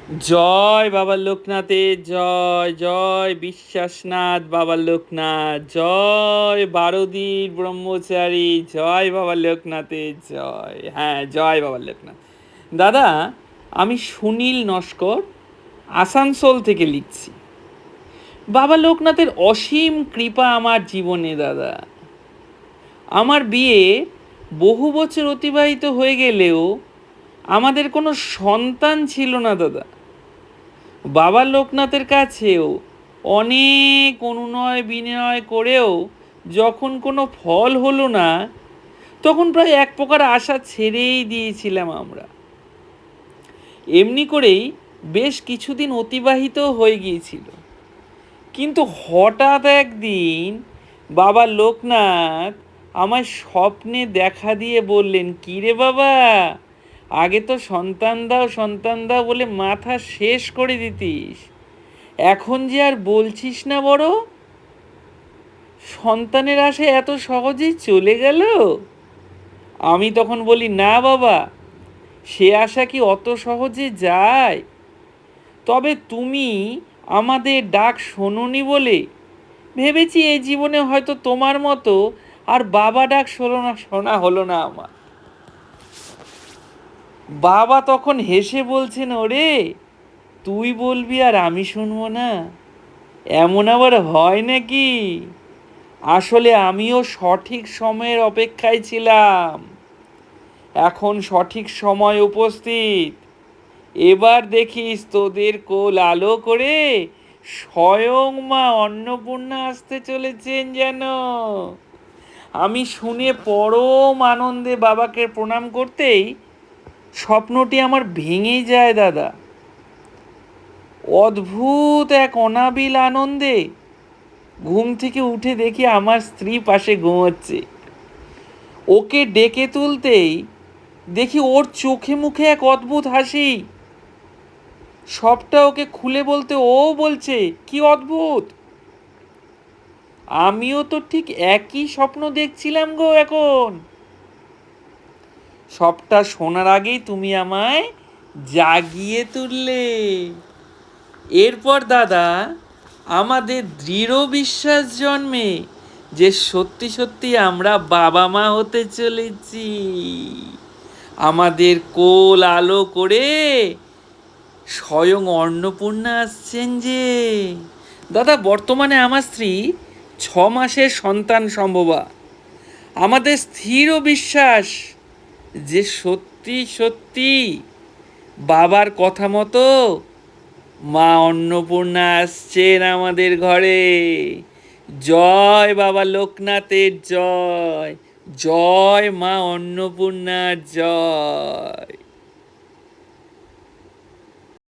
জয় বাবা লোকনাথের জয়, জয় বিশ্বাসনাথ বাবা লোকনাথ, জয় বারোদির ব্রহ্মচারী, জয় বাবা লোকনাথের জয়। হ্যাঁ, জয় বাবা লোকনাথ। দাদা, আমি সুনীল নস্কর, আসানসোল থেকে লিখছি। বাবা লোকনাথের অসীম কৃপা আমার জীবনে দাদা। আমার বিয়ে বহু বছর অতিবাহিত হয়ে গেলেও আমাদের কোনো সন্তান ছিল না দাদা। বাবা লোকনাথের কাছেও অনেক অনুনয় বিনয় করেও যখন কোনো ফল হলো না, তখন প্রায় এক প্রকার আশা ছেড়েই দিয়েছিলাম আমরা। এমনি করেই বেশ কিছুদিন অতিবাহিত হয়ে গিয়েছিল। কিন্তু হঠাৎ একদিন বাবা লোকনাথ আমায় স্বপ্নে দেখা দিয়ে বললেন, কী রে বাবা, আগে তো সন্তান দাও বলে মাথা শেষ করে দিতিস, এখন যে আর বলছিস না বড়? সন্তানের আশায় এত সহজেই চলে গেল? আমি তখন বলি, না বাবা, সে আশা কি অত সহজে যায়? তবে তুমি আমাদের ডাক শোনোনি বলে ভেবেছি এই জীবনে হয়তো তোমার মতো আর বাবা ডাক শোনা হলো না আমার। বাবা তখন হেসে বলছেন, ওরে, তুই বলবি আর আমি শুনবো না? এমন আবার হয় নাকি? আসলে আমিও সঠিক সময়ের অপেক্ষায় ছিলাম। এখন সঠিক সময় উপস্থিত। এবার দেখিস তোদের কোল আলো করে স্বয়ং মা অন্নপূর্ণা আসতে চলেছেন যেন। আমি শুনে পরম আনন্দে বাবাকে প্রণাম করতেই স্বপ্নটি আমার ভেঙে যায় দাদা। অদ্ভুত এক অনাবিল আনন্দে ঘুম থেকে উঠে দেখি আমার স্ত্রী পাশে ঘুমোচ্ছে। ওকে ডেকে তুলতেই দেখি ওর চোখে মুখে এক অদ্ভুত হাসি। সবটা ওকে খুলে বলতে ও বলছে, কি অদ্ভুত, আমিও তো ঠিক একই স্বপ্ন দেখছিলাম গো এখন। সবটা শোনার আগেই তুমি আমায় জাগিয়ে তুললে। এরপর দাদা আমাদের দৃঢ় বিশ্বাস জন্মে যে সত্যি সত্যি আমরা বাবা মা হতে চলেছি। আমাদের কোল আলো করে স্বয়ং অন্নপূর্ণা আসছেন যে। দাদা, বর্তমানে আমার স্ত্রী 6 মাসের সন্তান সম্ভবা। আমাদের স্থির বিশ্বাস যে সত্যি সত্যি বাবার কথা মতো মা অন্নপূর্ণা আসছেন আমাদের ঘরে। জয় বাবা লোকনাথের জয়, জয় মা অন্নপূর্ণার জয়।